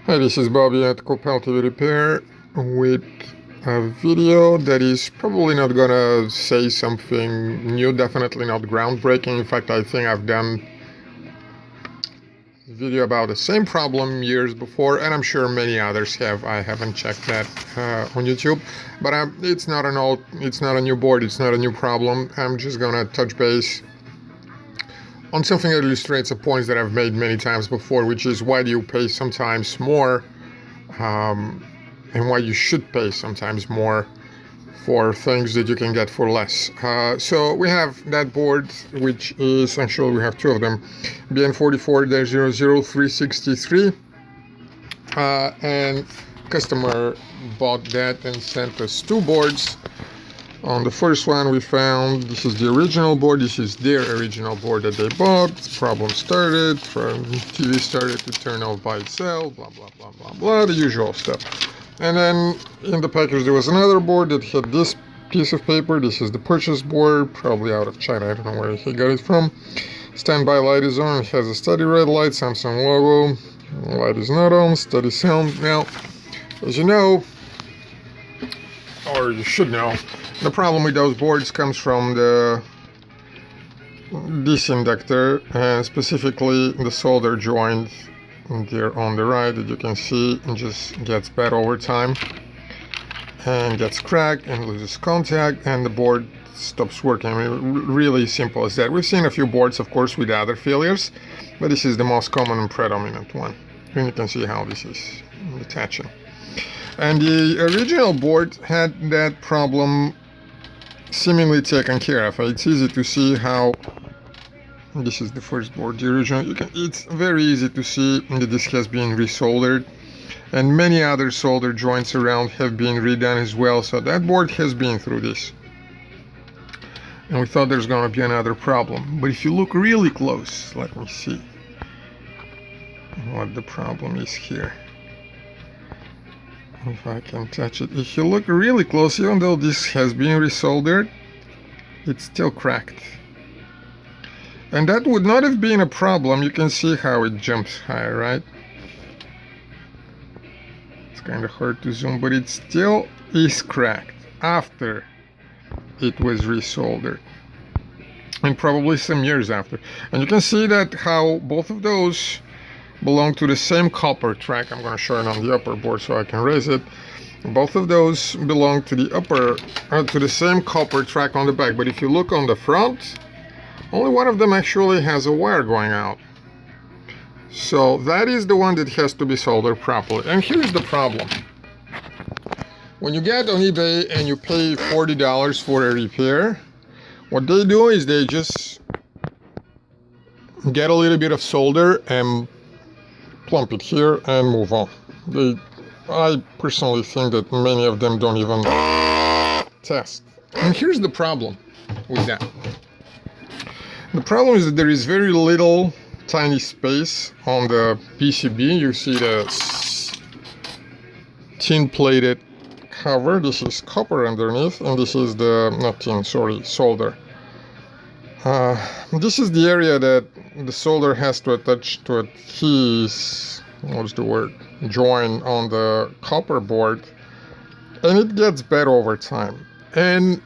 Hi, this is Bobby at Powet Repair with a video that is probably not gonna say something new, definitely not groundbreaking. In fact, I think I've done a video about the same problem years before, and I'm sure many others have. I haven't checked that on YouTube, but it's not a new board, it's not a new problem. I'm just gonna touch base on something that illustrates a point that I've made many times before, which is why do you pay sometimes more and why you should pay sometimes more for things that you can get for less. So we have that board, which is, actually we have two of them, BN44-00363, and customer bought that and sent us two boards. On the first one we found, this is the original board, this is their original board that they bought. Problem started, TV started to turn off by itself, blah blah blah blah blah, the usual stuff. And then in the package there was another board that had this piece of paper. This is the purchase board, probably out of China, I don't know where he got it from. Standby light is on, it has a steady red light, Samsung logo. Light is not on, steady sound. Now, as you know, or you should know, the problem with those boards comes from this inductor, and specifically the solder joint there on the right that you can see, it just gets bad over time and gets cracked and loses contact and the board stops working. I mean, really simple as that. We've seen a few boards, of course, with other failures, but this is the most common and predominant one. And you can see how this is detaching. And the original board had that problem seemingly taken care of. It's easy to see how this is the first board, the original. It's very easy to see that this has been resoldered, and many other solder joints around have been redone as well. So that board has been through this, and we thought there's going to be another problem. But if you look really close, let me see what the problem is here. If I can touch it, if you look really close, even though this has been resoldered, it's still cracked. And that would not have been a problem. You can see how it jumps higher, right? It's kind of hard to zoom, but it still is cracked after it was resoldered, and probably some years after. And you can see that how both of those belong to the same copper track. I'm going to show it on the upper board so I can raise it. Both of those belong to the to the same copper track on the back. But if you look on the front, only one of them actually has a wire going out. So that is the one that has to be soldered properly. And here's the problem. When you get on eBay and you pay $40 for a repair, what they do is they just get a little bit of solder and plump it here and move on. I personally think that many of them don't even test. And here's the problem with that. The problem is that there is very little tiny space on the PCB. You see the tin plated cover. This is copper underneath, and this is the, not tin, sorry, solder. This is the area that the solder has to attach to a piece, what's the word, join on the copper board, and it gets better over time. And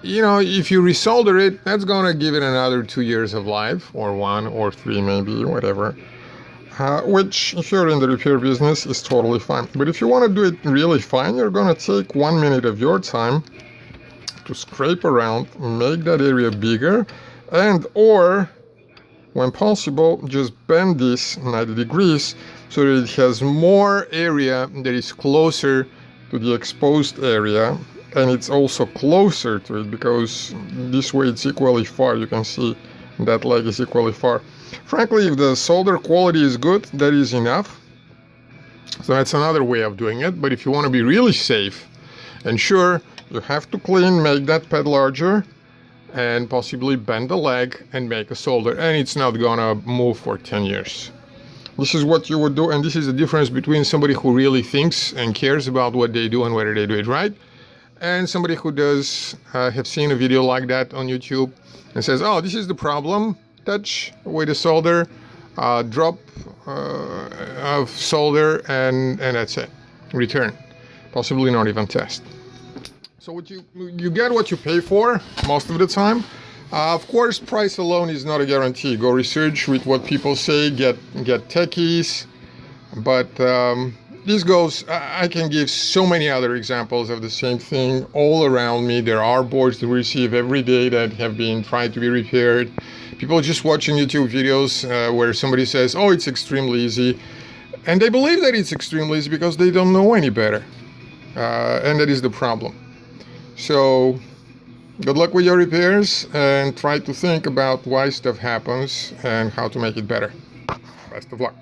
you know, if you resolder it, that's gonna give it another 2 years of life, or 1 or 3 maybe, whatever, which if you're in the repair business is totally fine. But if you want to do it really fine, you're gonna take 1 minute of your time to scrape around, make that area bigger, and or when possible just bend this 90 degrees so that it has more area that is closer to the exposed area, and it's also closer to it because this way it's equally far. You can see that leg is equally far. Frankly, if the solder quality is good, that is enough. So that's another way of doing it. But if you want to be really safe and sure, you have to clean, make that pad larger, and possibly bend the leg and make a solder, and it's not gonna move for 10 years. This is what you would do, and this is the difference between somebody who really thinks and cares about what they do and whether they do it right, and somebody who does have seen a video like that on YouTube and says, oh, this is the problem, touch with a solder, drop of solder, and that's it. Return. Possibly not even test. So what you get what you pay for most of the time. Of course, price alone is not a guarantee. Go research with what people say. Get techies. But this goes. I can give so many other examples of the same thing all around me. There are boards that we receive every day that have been tried to be repaired. People just watching YouTube videos where somebody says, "Oh, it's extremely easy," and they believe that it's extremely easy because they don't know any better, and that is the problem. So, good luck with your repairs, and try to think about why stuff happens and how to make it better. Best of luck.